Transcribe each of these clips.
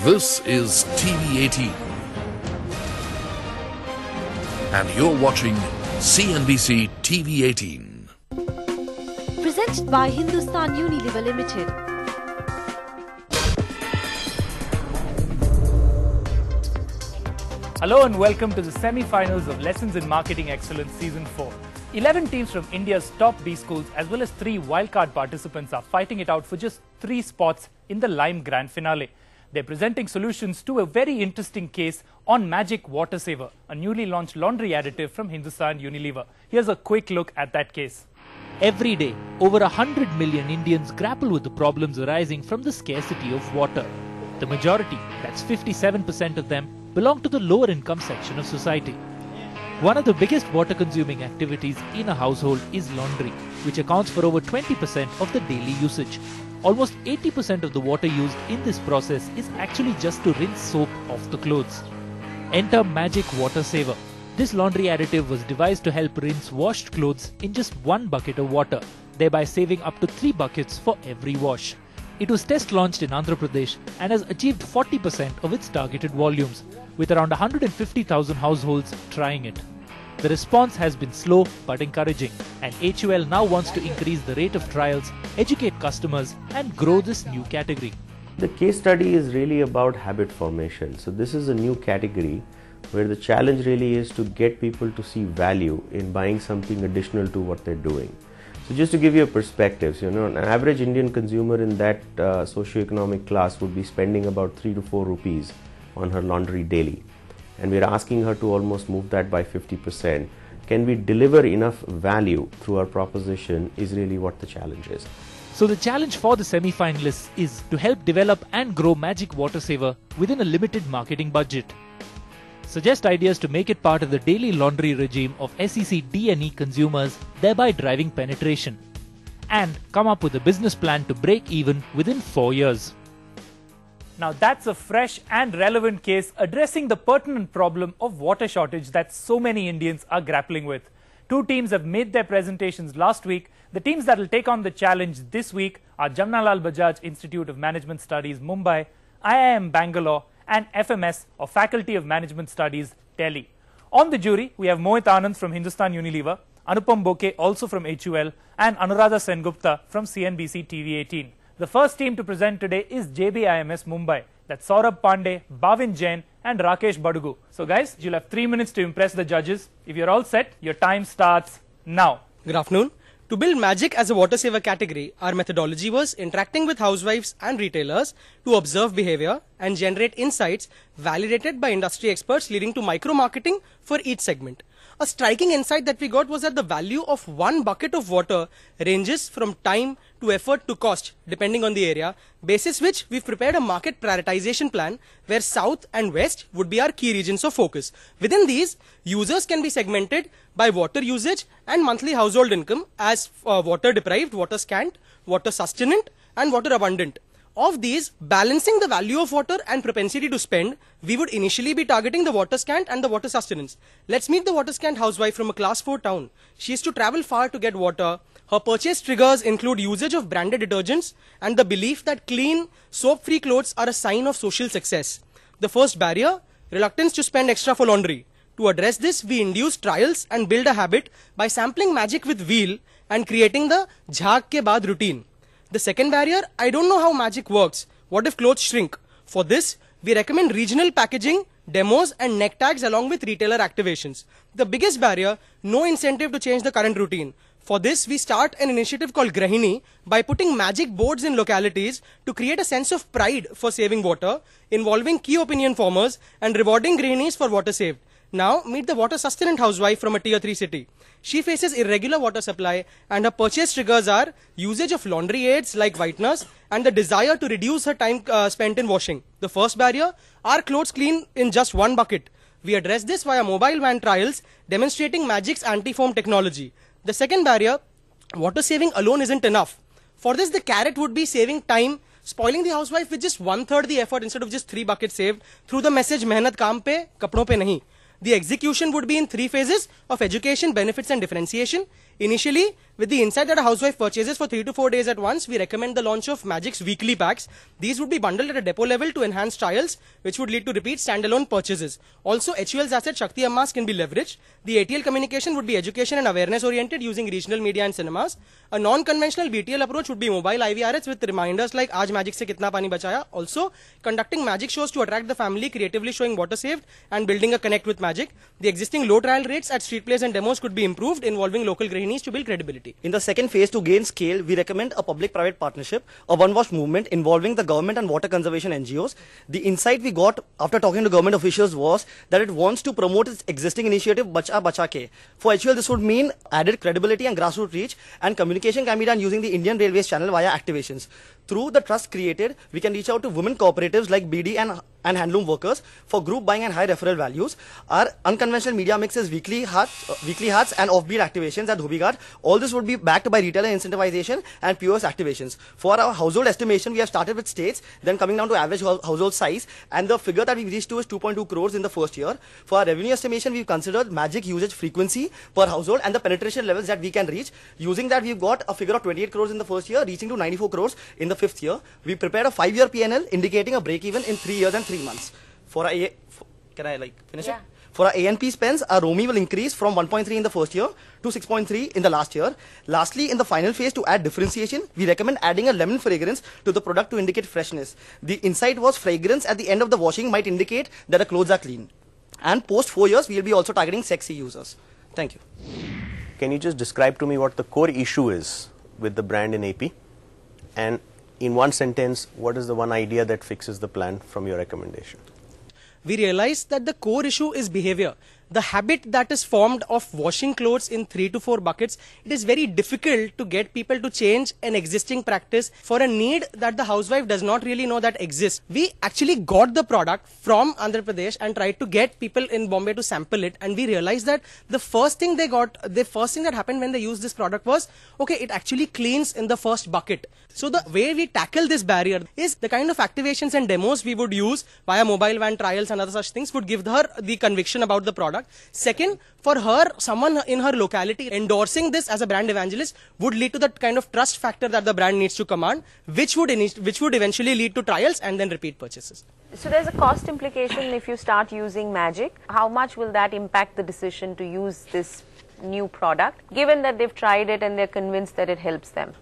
This is TV18 and you're watching CNBC TV18. Presented by Hindustan Unilever Limited. Hello and welcome to the semi-finals of Lessons in Marketing Excellence Season 4. 11 teams from India's top B schools as well as 3 wildcard participants are fighting it out for just 3 spots in the Lime Grand Finale. They're presenting solutions to a very interesting case on Magic Water Saver, a newly launched laundry additive from Hindustan Unilever. Here's a quick look at that case. Every day, over 100 million Indians grapple with the problems arising from the scarcity of water. The majority, that's 57% of them, belong to the lower income section of society. One of the biggest water consuming activities in a household is laundry, which accounts for over 20% of the daily usage. Almost 80% of the water used in this process is actually just to rinse soap off the clothes. Enter Magic Water Saver. This laundry additive was devised to help rinse washed clothes in just 1 bucket of water, thereby saving up to 3 buckets for every wash. It was test launched in Andhra Pradesh and has achieved 40% of its targeted volumes, with around 150,000 households trying it. The response has been slow but encouraging, and HUL now wants to increase the rate of trials, educate customers and grow this new category. The case study is really about habit formation. So this is a new category where the challenge really is to get people to see value in buying something additional to what they're doing. So just to give you a perspective, an average Indian consumer in that socio-economic class would be spending about 3 to 4 rupees on her laundry daily. And we're asking her to almost move that by 50%. Can we deliver enough value through our proposition is really what the challenge is. So the challenge for the semi-finalists is to help develop and grow Magic Water Saver within a limited marketing budget. Suggest ideas to make it part of the daily laundry regime of SEC D&E consumers, thereby driving penetration. And come up with a business plan to break even within 4 years. Now that's a fresh and relevant case addressing the pertinent problem of water shortage that so many Indians are grappling with. 2 teams have made their presentations last week. The teams that will take on the challenge this week are Jamnalal Bajaj Institute of Management Studies, Mumbai, IIM Bangalore and FMS or Faculty of Management Studies, Delhi. On the jury, we have Mohit Anand from Hindustan Unilever, Anupam Bokeh also from HUL and Anuradha Sengupta from CNBC TV18. The first team to present today is JBIMS Mumbai. That's Saurabh Pandey, Bhavin Jain and Rakesh Badugu. So guys, you'll have 3 minutes to impress the judges. If you're all set, your time starts now. Good afternoon. To build Magic as a water saver category, our methodology was interacting with housewives and retailers to observe behavior and generate insights validated by industry experts, leading to micro-marketing for each segment. A striking insight that we got was that the value of 1 bucket of water ranges from time to effort to cost, depending on the area, basis which we've prepared a market prioritization plan where South and West would be our key regions of focus. Within these, users can be segmented by water usage and monthly household income as water deprived, water scant, water sustenant and water abundant. Of these, balancing the value of water and propensity to spend, we would initially be targeting the water scant and the water sustenance. Let's meet the water scant housewife from a class 4 town. She has to travel far to get water. Her purchase triggers include usage of branded detergents and the belief that clean, soap-free clothes are a sign of social success. The first barrier, reluctance to spend extra for laundry. To address this, we induce trials and build a habit by sampling Magic with wheel and creating the jhaag ke baad routine. The second barrier, I don't know how Magic works. What if clothes shrink? For this, we recommend regional packaging, demos and neck tags along with retailer activations. The biggest barrier, no incentive to change the current routine. For this, we start an initiative called Grahini by putting Magic boards in localities to create a sense of pride for saving water, involving key opinion formers and rewarding Grahinis for water saved. Now, meet the water sustenant housewife from a tier 3 city. She faces irregular water supply and her purchase triggers are usage of laundry aids like whiteners and the desire to reduce her time spent in washing. The first barrier, our clothes clean in just 1 bucket. We address this via mobile van trials demonstrating Magic's anti-foam technology. The second barrier, water saving alone isn't enough. For this, the carrot would be saving time, spoiling the housewife with just 1/3 the effort instead of just 3 buckets saved through the message mehnat kaam pe, kapdon pe nahi. The execution would be in 3 phases of education, benefits and differentiation. Initially, with the insight that a housewife purchases for 3 to 4 days at once, we recommend the launch of Magic's weekly packs. These would be bundled at a depot level to enhance trials, which would lead to repeat standalone purchases. Also, HUL's asset Shakti Ammas can be leveraged. The ATL communication would be education and awareness oriented using regional media and cinemas. A non-conventional BTL approach would be mobile IVRS with reminders like Aaj Magic se kitna pani bachaya. Also, conducting magic shows to attract the family, creatively showing water saved and building a connect with magic. The existing low trial rates at street plays and demos could be improved, involving local grannies to build credibility. In the second phase, to gain scale, we recommend a public-private partnership, a one-wash movement involving the government and water conservation NGOs. The insight we got after talking to government officials was that it wants to promote its existing initiative Bacha Bacha Ke. For HUL, this would mean added credibility and grassroots reach, and communication can be done using the Indian Railways channel via activations. Through the trust created, we can reach out to women cooperatives like BD and handloom workers for group buying and high referral values. Our unconventional media mix is weekly hearts and offbeat activations at Dhobi Ghat. All this would be backed by retailer incentivization and POS activations. For our household estimation, we have started with states, then coming down to average household size, and the figure that we reached to is 2.2 crores in the first year. For our revenue estimation, we've considered Magic usage frequency per household and the penetration levels that we can reach. Using that, we've got a figure of 28 crores in the first year, reaching to 94 crores in the fifth year. We prepared a 5-year PNL indicating a break-even in 3 years and 3 months. For our can I finish it? For our ANP spends, our ROMI will increase from 1.3 in the first year to 6.3 in the last year. Lastly, in the final phase, to add differentiation, we recommend adding a lemon fragrance to the product to indicate freshness. The insight was fragrance at the end of the washing might indicate that the clothes are clean. And post 4 years, we will be also targeting sexy users. Thank you. Can you just describe to me what the core issue is with the brand in AP? And in one sentence, what is the one idea that fixes the plan from your recommendation? We realized that the core issue is behavior. The habit that is formed of washing clothes in 3 to 4 buckets, it is very difficult to get people to change an existing practice for a need that the housewife does not really know that exists. We actually got the product from Andhra Pradesh and tried to get people in Bombay to sample it, and we realized that the first thing that happened when they used this product was, okay, it actually cleans in the first bucket. So the way we tackle this barrier is the kind of activations and demos we would use via mobile van trials and other such things would give her the conviction about the product. Second, for her, someone in her locality endorsing this as a brand evangelist would lead to that kind of trust factor that the brand needs to command, which would eventually lead to trials and then repeat purchases. So there's a cost implication if you start using Magic. How much will that impact the decision to use this new product, given that they've tried it and they're convinced that it helps them?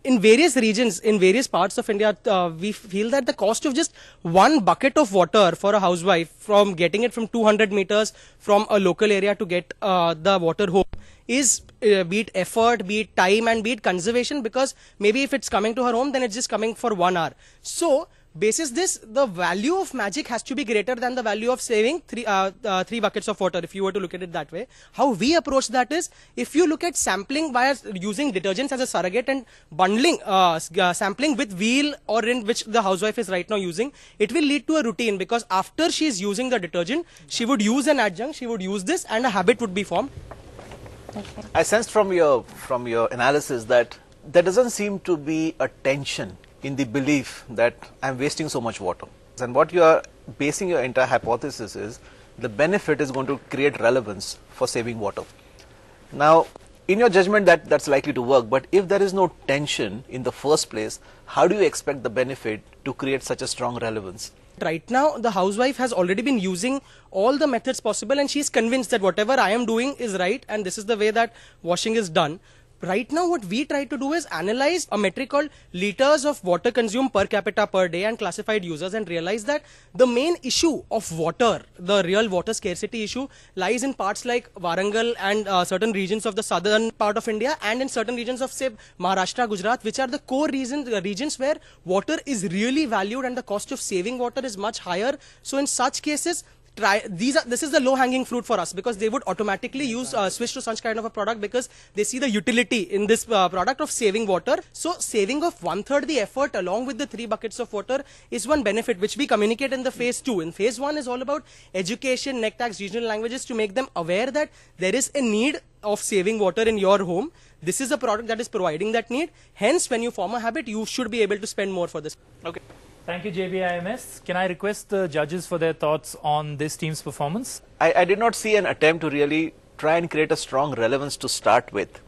In various regions, in various parts of India, we feel that the cost of just one bucket of water for a housewife, from getting it from 200 meters from a local area to get the water home, is be it effort, be it time, and be it conservation, because maybe if it's coming to her home, then it's just coming for 1 hour. So basis this, the value of Magic has to be greater than the value of saving three buckets of water, if you were to look at it that way. How we approach that is, if you look at sampling via using detergents as a surrogate and bundling sampling with wheel, or in which the housewife is right now using, it will lead to a routine, because after she is using the detergent, she would use an adjunct, she would use this, and a habit would be formed. Okay. I sensed from your analysis that there doesn't seem to be a tension in the belief that I'm wasting so much water. And what you are basing your entire hypothesis is, the benefit is going to create relevance for saving water. Now, in your judgment, that's likely to work, but if there is no tension in the first place, how do you expect the benefit to create such a strong relevance? Right now, the housewife has already been using all the methods possible, and she is convinced that whatever I am doing is right, and this is the way that washing is done. Right now, what we try to do is analyze a metric called liters of water consumed per capita per day and classified users, and realize that the main issue of water, the real water scarcity issue, lies in parts like Warangal and certain regions of the southern part of India, and in certain regions of, say, Maharashtra, Gujarat, which are the core regions where water is really valued and the cost of saving water is much higher. So in such cases, this is the low-hanging fruit for us, because they would automatically switch to such kind of a product, because they see the utility in this product of saving water. So saving of 1/3 the effort along with the 3 buckets of water is one benefit which we communicate in the phase 2. In phase 1 is all about education, neck tags, regional languages, to make them aware that there is a need of saving water in your home. This is a product that is providing that need. Hence, when you form a habit, you should be able to spend more for this. Okay. Thank you, JBIMS. Can I request the judges for their thoughts on this team's performance? I did not see an attempt to really try and create a strong relevance to start with.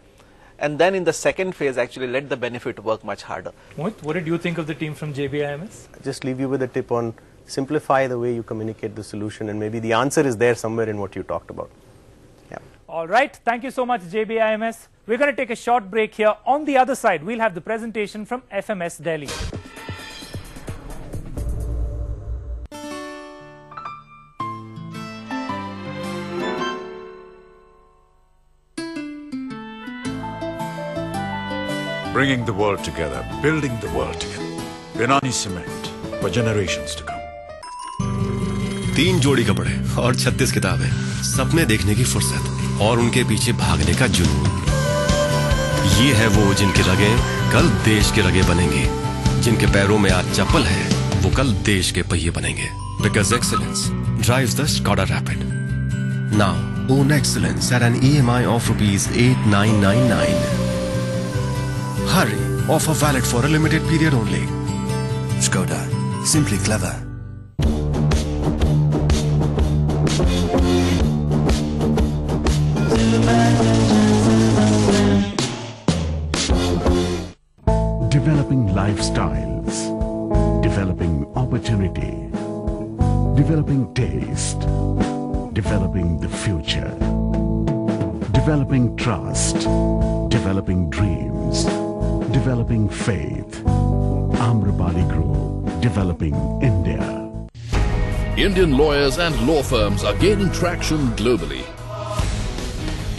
and then in the second phase actually let the benefit work much harder. Mohit, what did you think of the team from JBIMS? Just leave you with a tip on simplify the way you communicate the solution, and maybe the answer is there somewhere in what you talked about. Yeah. All right. Thank you so much, JBIMS. We're going to take a short break here. On the other side, we'll have the presentation from FMS Delhi. Bringing the world together, building the world together. Binani Cement for generations to come. 3 जोड़ी कपड़े और 36 किताबें, सपने देखने की फुर्सत और उनके पीछे भागने का जुनून। ये है वो जिनके रगे कल देश के रगे बनेंगे, जिनके पैरों में आज चप्पल है वो कल देश के पहिए बनेंगे। Because excellence drives the Skoda Rapid. Now own excellence at an EMI of ₹8999. Hurry, offer valid for a limited period only. Skoda, simply clever. Developing lifestyles, developing opportunity, developing taste, developing the future, developing trust, developing dreams, developing faith. Amrapali Group, developing India. Indian lawyers and law firms are gaining traction globally.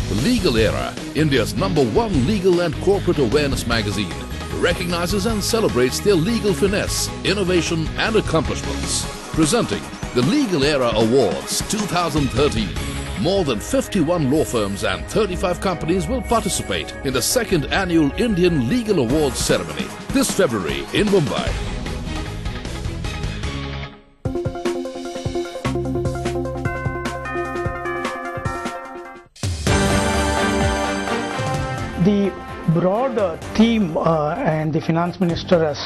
The Legal Era, India's #1 legal and corporate awareness magazine, recognizes and celebrates their legal finesse, innovation and accomplishments. Presenting the Legal Era Awards 2013. More than 51 law firms and 35 companies will participate in the 2nd annual Indian Legal Awards ceremony this February in Mumbai. The broad theme and the finance minister has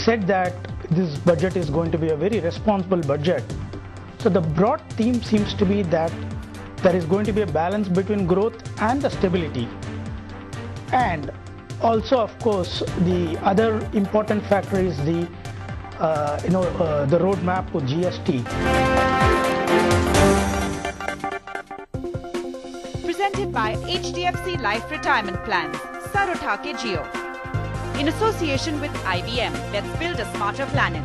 said that this budget is going to be a very responsible budget. So the broad theme seems to be that there is going to be a balance between growth and the stability. And also, of course, the other important factor is the roadmap to GST. Presented by HDFC Life Retirement Plans, Sar Utha Ke Jio. In association with IBM, let's build a smarter planet.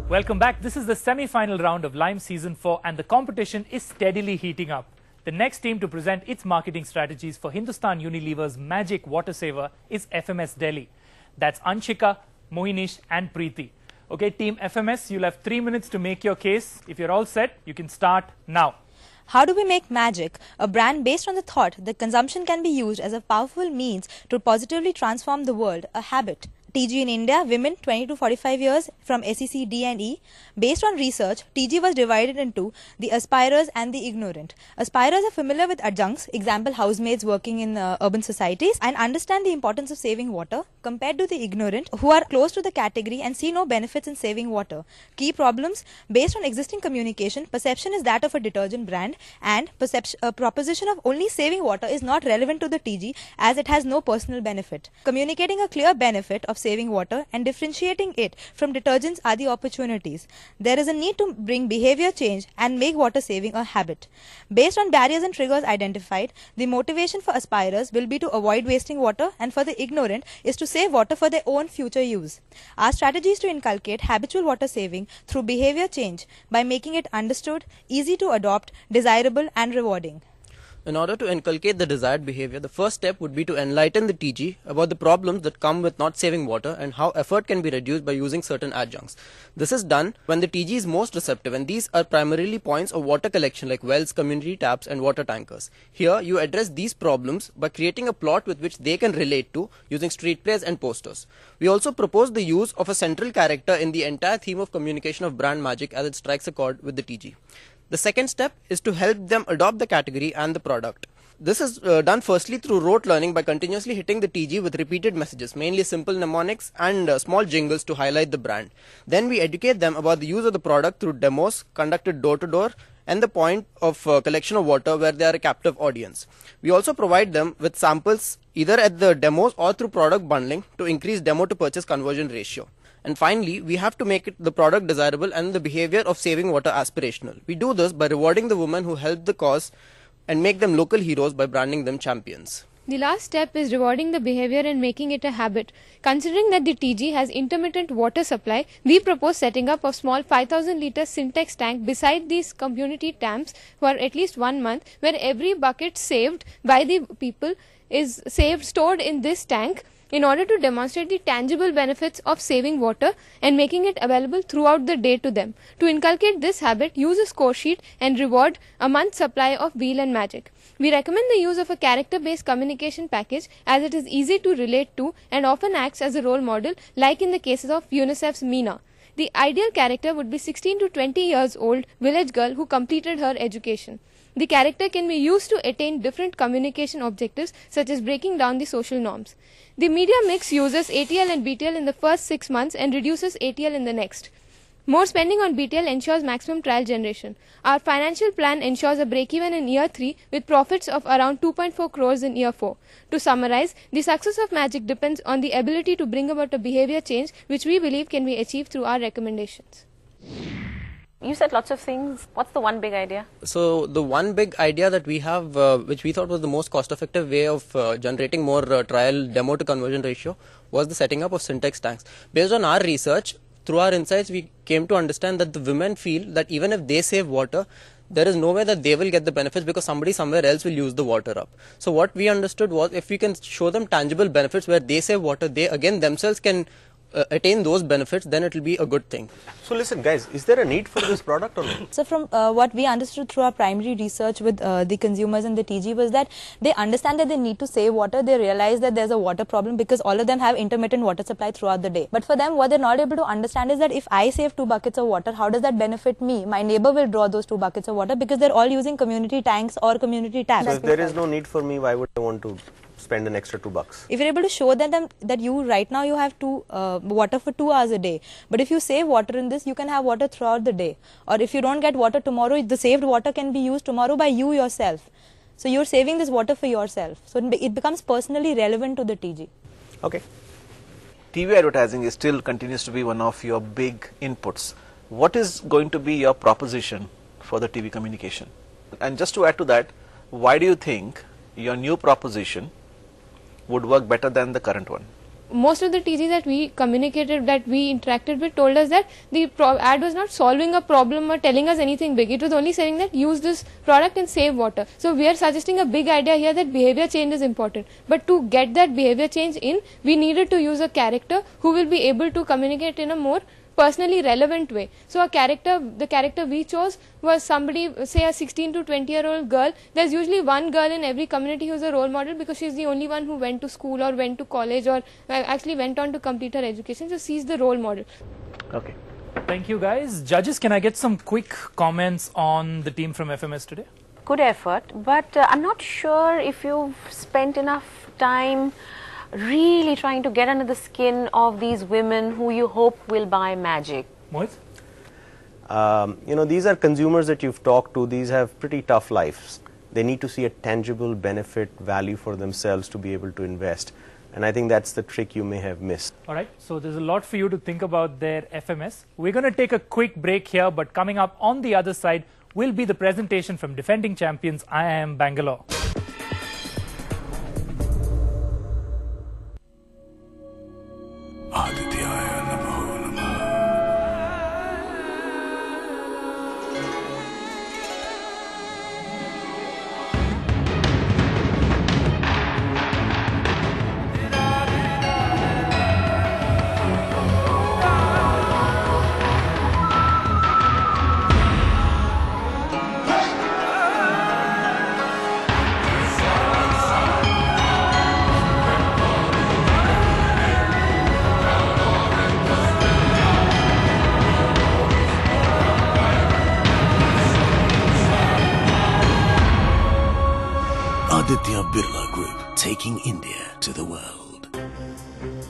Welcome back. This is the semi-final round of Lime Season 4 and the competition is steadily heating up. The next team to present its marketing strategies for Hindustan Unilever's Magic Water Saver is FMS Delhi. That's Anshika, Mohinish and Preeti. Okay, team FMS, you'll have 3 minutes to make your case. If you're all set, you can start now. How do we make Magic, a brand based on the thought that consumption can be used as a powerful means to positively transform the world, a habit? TG in India, women 20 to 45 years from SEC D&E. Based on research, TG was divided into the aspirers and the ignorant. Aspirers are familiar with adjuncts, example housemaids working in urban societies, and understand the importance of saving water, compared to the ignorant who are close to the category and see no benefits in saving water. Key problems: based on existing communication, perception is that of a detergent brand, and proposition of only saving water is not relevant to the TG as it has no personal benefit. Communicating a clear benefit of saving water and differentiating it from detergents are the opportunities. There is a need to bring behavior change and make water saving a habit. Based on barriers and triggers identified, the motivation for aspirers will be to avoid wasting water, and for the ignorant is to save water for their own future use. Our strategy is to inculcate habitual water saving through behavior change by making it understood, easy to adopt, desirable and rewarding. In order to inculcate the desired behavior, the first step would be to enlighten the TG about the problems that come with not saving water and how effort can be reduced by using certain adjuncts. This is done when the TG is most receptive, and these are primarily points of water collection like wells, community taps and water tankers. Here you address these problems by creating a plot with which they can relate to using street plays and posters. We also propose the use of a central character in the entire theme of communication of brand Magic as it strikes a chord with the TG. The second step is to help them adopt the category and the product. This is done firstly through rote learning by continuously hitting the TG with repeated messages, mainly simple mnemonics and small jingles to highlight the brand. Then we educate them about the use of the product through demos conducted door to door and the point of collection of water where they are a captive audience. We also provide them with samples either at the demos or through product bundling to increase demo to purchase conversion ratio. And finally, we have to make the product desirable and the behavior of saving water aspirational. We do this by rewarding the women who help the cause and make them local heroes by branding them champions. The last step is rewarding the behavior and making it a habit. Considering that the TG has intermittent water supply, we propose setting up a small 5,000 litre Syntex tank beside these community dams for at least 1 month, where every bucket saved by the people is stored in this tank, in order to demonstrate the tangible benefits of saving water and making it available throughout the day to them. To inculcate this habit, use a score sheet and reward a month's supply of Wheel and Magic. We recommend the use of a character-based communication package, as it is easy to relate to and often acts as a role model, like in the cases of UNICEF's Meena. The ideal character would be 16 to 20 years old village girl who completed her education. The character can be used to attain different communication objectives, such as breaking down the social norms. The media mix uses ATL and BTL in the first 6 months and reduces ATL in the next. More spending on BTL ensures maximum trial generation. Our financial plan ensures a break-even in year 3 with profits of around 2.4 crores in year 4. To summarize, the success of Magic depends on the ability to bring about a behavior change, which we believe can be achieved through our recommendations. You said lots of things. What's the one big idea? So the one big idea that we have, which we thought was the most cost-effective way of generating more trial demo to conversion ratio, was the setting up of Syntex tanks. Based on our research, through our insights, we came to understand that the women feel that even if they save water, there is no way that they will get the benefits because somebody somewhere else will use the water up. So what we understood was, if we can show them tangible benefits where they save water, they again themselves can attain those benefits, then it will be a good thing. So listen guys, is there a need for this product or not? So from what we understood through our primary research with the consumers and the TG was that they understand that they need to save water. They realize that there's a water problem because all of them have intermittent water supply throughout the day. But for them, what they're not able to understand is that if I save 2 buckets of water, how does that benefit me? My neighbor will draw those 2 buckets of water because they're all using community tanks or community taps. So if there is no need for me, why would I want to spend an extra $2? If you're able to show them that you right now you have water for 2 hours a day, but if you save water in this, you can have water throughout the day. Or if you don't get water tomorrow, the saved water can be used tomorrow by you yourself. So you're saving this water for yourself. So it becomes personally relevant to the TG. Okay. TV advertising still continues to be one of your big inputs. What is going to be your proposition for the TV communication? And just to add to that, why do you think your new proposition would work better than the current one? Most of the TG that we communicated, that we interacted with, told us that the ad was not solving a problem or telling us anything big. It was only saying that use this product and save water. So we are suggesting a big idea here that behavior change is important. But to get that behavior change in, we needed to use a character who will be able to communicate in a more personally relevant way. So the character we chose was somebody, say a 16 to 20-year-old girl. There's usually one girl in every community who's a role model because she's the only one who went to school or went to college or actually went on to complete her education. So she's the role model. Okay. Thank you guys. Judges, can I get some quick comments on the team from FMS today? Good effort, but I'm not sure if you've spent enough time really trying to get under the skin of these women who you hope will buy Magic. Mohit? These are consumers that you've talked to. These have pretty tough lives. They need to see a tangible benefit value for themselves to be able to invest. And I think that's the trick you may have missed. All right, so there's a lot for you to think about there, FMS. We're going to take a quick break here, but coming up on the other side will be the presentation from defending champions IIM Bangalore.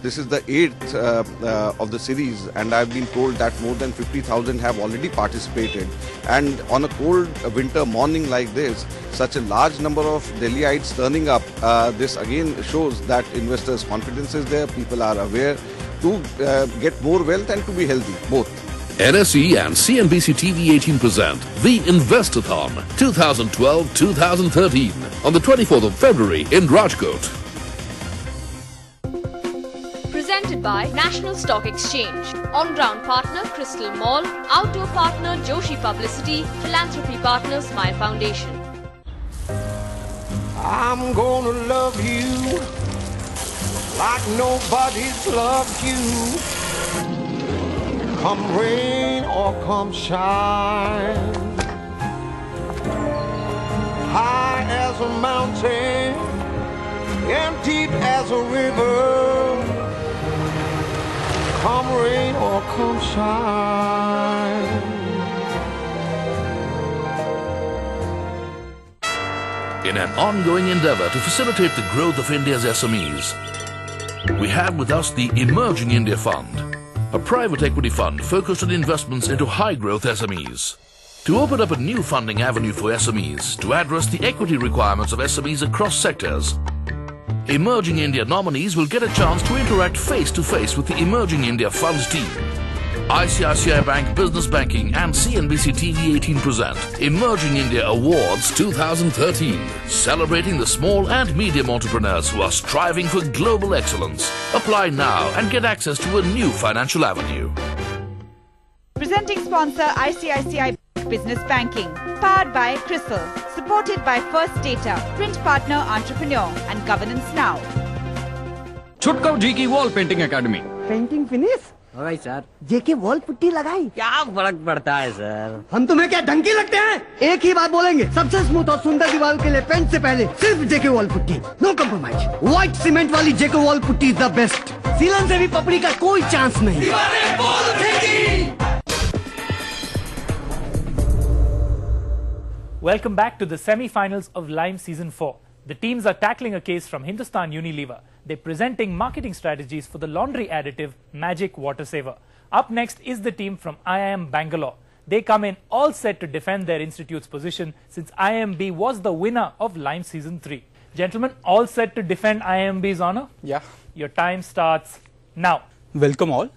This is the 8th of the series, and I've been told that more than 50,000 have already participated. And on a cold winter morning like this, such a large number of Delhiites turning up, this again shows that investors' confidence is there, people are aware to get more wealth and to be healthy, both. NSE and CNBC TV 18 present The Investathon 2012-2013 on the 24th of February in Rajkot. Presented by National Stock Exchange. On-ground partner Crystal Mall. Outdoor partner Joshi Publicity. Philanthropy partner Smile Foundation. I'm gonna love you like nobody's loved you. Come rain or come shine. High as a mountain and deep as a river. Come rain or come shine. In an ongoing endeavor to facilitate the growth of India's SMEs, we have with us the Emerging India Fund, a private equity fund focused on investments into high-growth SMEs. To open up a new funding avenue for SMEs to address the equity requirements of SMEs across sectors, Emerging India nominees will get a chance to interact face-to-face with the Emerging India Fund's team. ICICI Bank Business Banking and CNBC TV 18 present Emerging India Awards 2013, celebrating the small and medium entrepreneurs who are striving for global excellence. Apply now and get access to a new financial avenue. Presenting sponsor ICICI Business Banking. Powered by CRISIL. Supported by First Data. Print partner Entrepreneur and Governance Now. छुटकाऊ जी की wall painting academy. Painting finish हो गई sir. जेके wall putty लगाई। क्या फर्क पड़ता है sir? हम तुम्हें क्या ढंकी लगते हैं? एक ही बात बोलेंगे, सबसे स्मूथ और सुंदर दीवार के लिए पेंट से पहले सिर्फ JK wall putty, no compromise. White cement वाली JK wall putty is the best. सीलन से भी पपड़ी का कोई चांस नहीं। Welcome back to the semi-finals of Lime Season 4. The teams are tackling a case from Hindustan Unilever. They're presenting marketing strategies for the laundry additive Magic Water Saver. Up next is the team from IIM Bangalore. They come in all set to defend their institute's position since IIMB was the winner of Lime Season 3. Gentlemen, all set to defend IIMB's honor? Yeah. Your time starts now. Welcome all.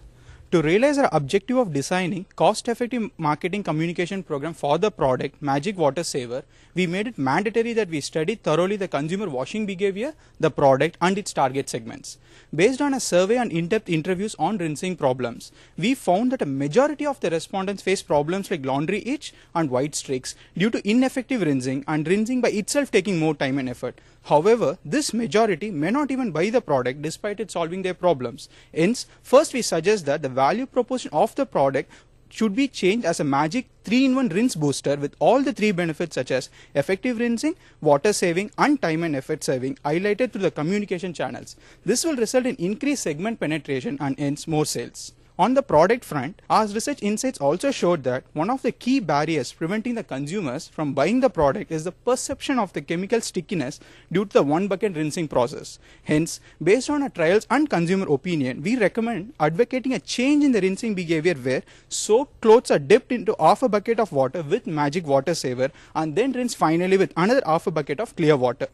To realize our objective of designing cost-effective marketing communication program for the product Magic Water Saver, we made it mandatory that we study thoroughly the consumer washing behavior, the product and its target segments. Based on a survey and in-depth interviews on rinsing problems, we found that a majority of the respondents face problems like laundry itch and white streaks due to ineffective rinsing and rinsing by itself taking more time and effort. However, this majority may not even buy the product despite it solving their problems. Hence, first we suggest that the value proposition of the product should be changed as a magic 3-in-1 rinse booster with all the 3 benefits such as effective rinsing, water saving and time and effort saving highlighted through the communication channels. This will result in increased segment penetration and hence more sales. On the product front, our research insights also showed that one of the key barriers preventing the consumers from buying the product is the perception of the chemical stickiness due to the one bucket rinsing process. Hence, based on our trials and consumer opinion, we recommend advocating a change in the rinsing behavior where soaked clothes are dipped into half a bucket of water with Magic Water Saver and then rinsed finally with another half a bucket of clear water.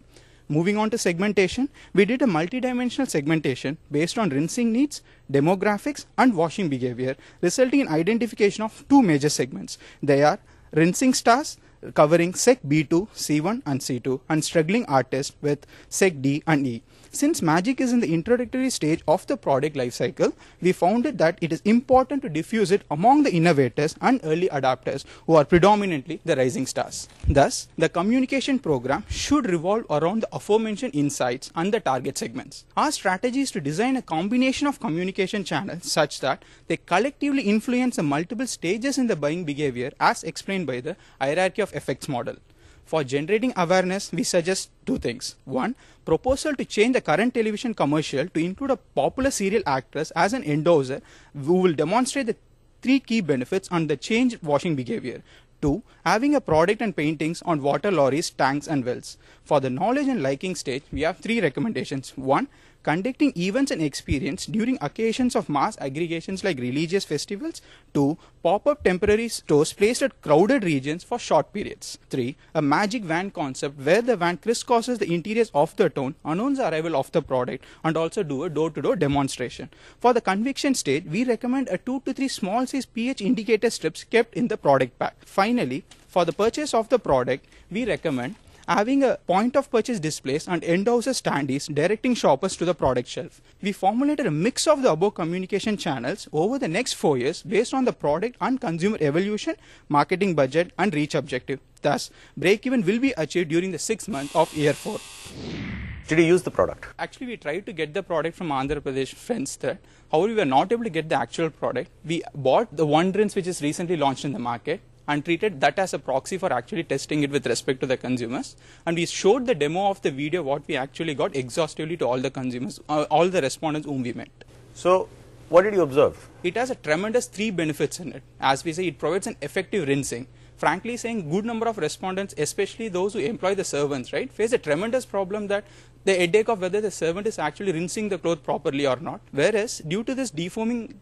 Moving on to segmentation, we did a multi-dimensional segmentation based on rinsing needs, demographics and washing behavior, resulting in identification of 2 major segments. They are rinsing stars covering Seg B2, C1 and C2 and struggling artists with Seg D and E. Since Magic is in the introductory stage of the product life cycle, we found that it is important to diffuse it among the innovators and early adopters who are predominantly the rising stars. Thus, the communication program should revolve around the aforementioned insights and the target segments. Our strategy is to design a combination of communication channels such that they collectively influence the multiple stages in the buying behavior as explained by the hierarchy of effects model. For generating awareness, we suggest 2 things. 1. Proposal to change the current television commercial to include a popular serial actress as an endorser who will demonstrate the 3 key benefits on the changed washing behavior. 2. Having a product and paintings on water lorries, tanks and wells. For the knowledge and liking stage, we have 3 recommendations. 1. conducting events and experience during occasions of mass aggregations like religious festivals. 2. Pop-up temporary stores placed at crowded regions for short periods. 3. A magic van concept where the van crisscrosses the interiors of the town, announce the arrival of the product, and also do a door-to-door demonstration. For the conviction stage, we recommend a 2 to 3 small size pH indicator strips kept in the product pack. Finally, for the purchase of the product, we recommend having a point of purchase displays and end houses standees directing shoppers to the product shelf. We formulated a mix of the above communication channels over the next 4 years based on the product and consumer evolution, marketing budget and reach objective. Thus, break-even will be achieved during the 6th month of year 4. Did you use the product? Actually, we tried to get the product from Andhra Pradesh friends there. However, we were not able to get the actual product. We bought the one rinse which is recently launched in the market and treated that as a proxy for actually testing it with respect to the consumers. And we showed the demo of the video what we actually got exhaustively to all the consumers, all the respondents whom we met. So, what did you observe? It has a tremendous 3 benefits in it. As we say, it provides an effective rinsing. Frankly saying, good number of respondents, especially those who employ the servants, right, face a tremendous problem that the headache of whether the servant is actually rinsing the cloth properly or not. Whereas, due to this defoaming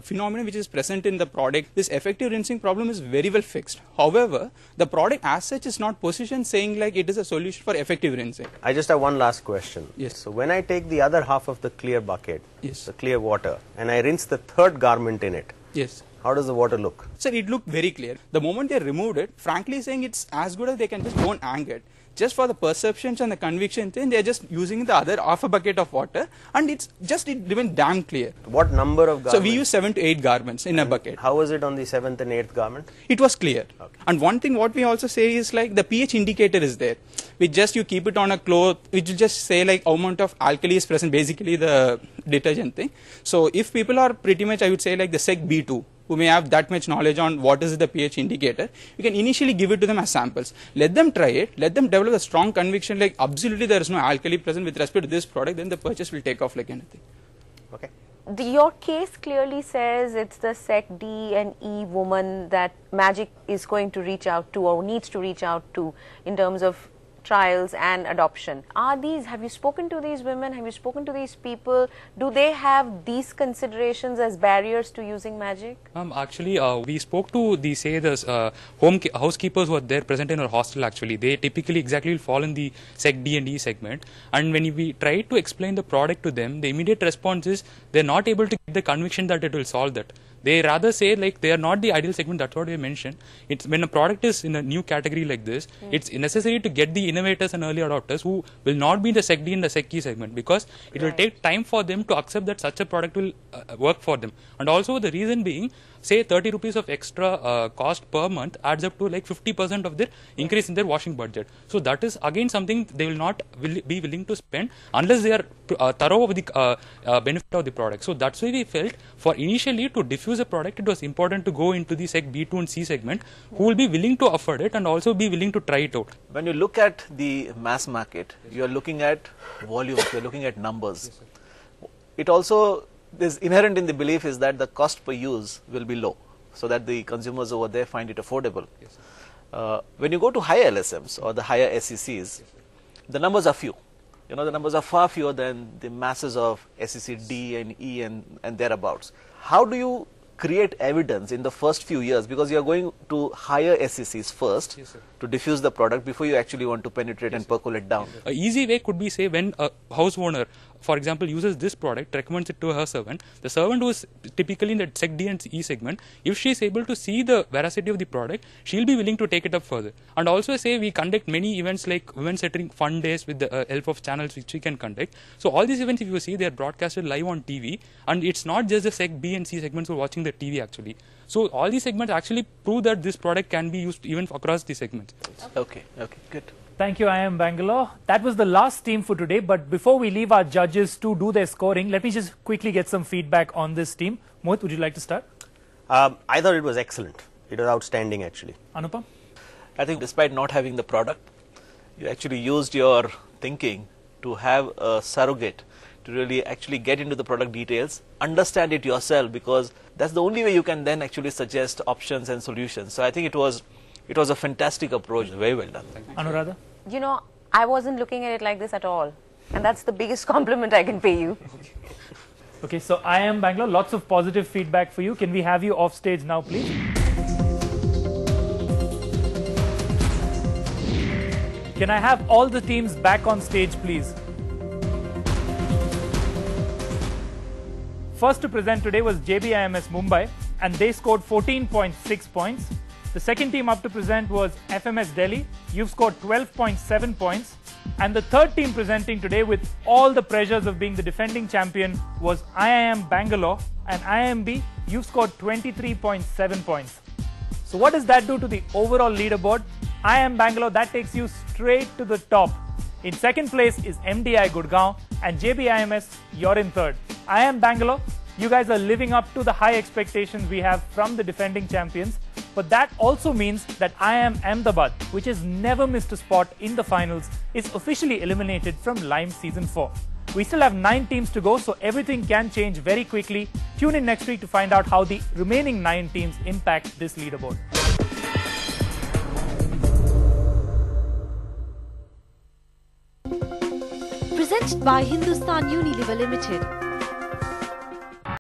phenomenon which is present in the product, this effective rinsing problem is very well fixed. However, the product as such is not positioned saying like it is a solution for effective rinsing. I just have one last question. Yes. So, when I take the other half of the clear bucket, yes, the clear water, and I rinse the third garment in it, yes, how does the water look? Sir, it looked very clear. The moment they removed it, frankly saying it's as good as they can just go and hang it. Just for the perceptions and the conviction thing, they are just using the other half a bucket of water and it remained damn clear. What number of garments? So we use 7 to 8 garments in a bucket. How was it on the 7th and 8th garment? It was clear. Okay. And one thing what we also say is like the pH indicator is there. Which just you keep it on a cloth, which will just say like amount of alkali is present, basically the detergent thing. So if people are pretty much, I would say like the Sec B2, who may have that much knowledge on what is the pH indicator, you can initially give it to them as samples. Let them try it, let them develop a strong conviction like absolutely there is no alkali present with respect to this product, then the purchase will take off like anything. Okay. Your case clearly says it's the Sec D and E woman that Magic is going to reach out to or needs to reach out to in terms of trials and adoption. Have you spoken to these women? Have you spoken to these people? Do they have these considerations as barriers to using Magic? Actually, we spoke to the housekeepers who are there present in our hostel. Actually, they typically exactly fall in the Sec D and E segment. And when we try to explain the product to them, the immediate response is they're not able to get the conviction that it will solve that. They rather say like they are not the ideal segment. That's what we mentioned. It's when a product is in a new category like this, it's necessary to get the innovators and early adopters who will not be in the Sec D and the Sec E segment, because it will take time for them to accept that such a product will work for them. And also the reason being, say 30 rupees of extra cost per month adds up to like 50% of their increase in their washing budget. So that is again something they will not be willing to spend unless they are thorough with the benefit of the product. So that's why we felt for initially to diffuse a product, it was important to go into the Sec B2 and C segment who will be willing to afford it and also be willing to try it out. When you look at the mass market, you are looking at volumes, you are looking at numbers. It also is inherent in the belief is that the cost per use will be low, so that the consumers over there find it affordable. When you go to higher LSMs or the higher SECs, the numbers are few. You know, the numbers are far fewer than the masses of SEC D and E and thereabouts. How do you create evidence in the first few years, because you are going to higher SECs first to diffuse the product before you actually want to penetrate and percolate down? An easy way could be, say, when a house owner, for example, uses this product, recommends it to her servant, the servant who is typically in the Sec D and E segment, if she is able to see the veracity of the product, she will be willing to take it up further. And also, say, we conduct many events like Women's Centering Fun Days with the help of channels which we can conduct. So all these events, if you see, they are broadcasted live on TV, and it's not just the Sec B and C segments who are watching the TV actually. So all these segments actually prove that this product can be used even across the segments. Okay, good. Thank you, IIM Bangalore. That was the last team for today, but before we leave our judges to do their scoring, let me just quickly get some feedback on this team. Mohit, would you like to start? I thought it was excellent. It was outstanding actually. Anupam? I think despite not having the product, you actually used your thinking to have a surrogate to really actually get into the product details, understand it yourself, because that's the only way you can then actually suggest options and solutions. So I think it was a fantastic approach, very well done. Anuradha? You know, I wasn't looking at it like this at all. And that's the biggest compliment I can pay you. Okay, so IIM Bangalore, lots of positive feedback for you. Can we have you off stage now, please? Can I have all the teams back on stage, please? First to present today was JBIMS Mumbai, and they scored 14.6 points. The second team up to present was FMS Delhi. You've scored 12.7 points. And the third team presenting today with all the pressures of being the defending champion was IIM Bangalore. And IIMB, you've scored 23.7 points. So what does that do to the overall leaderboard? IIM Bangalore, that takes you straight to the top. In second place is MDI Gurgaon, and JBIMS, you're in third. IIM Bangalore, you guys are living up to the high expectations we have from the defending champions. But that also means that IIM Ahmedabad, which has never missed a spot in the finals, is officially eliminated from Lime Season 4. We still have 9 teams to go, so everything can change very quickly. Tune in next week to find out how the remaining 9 teams impact this leaderboard. Presented by Hindustan Unilever Limited.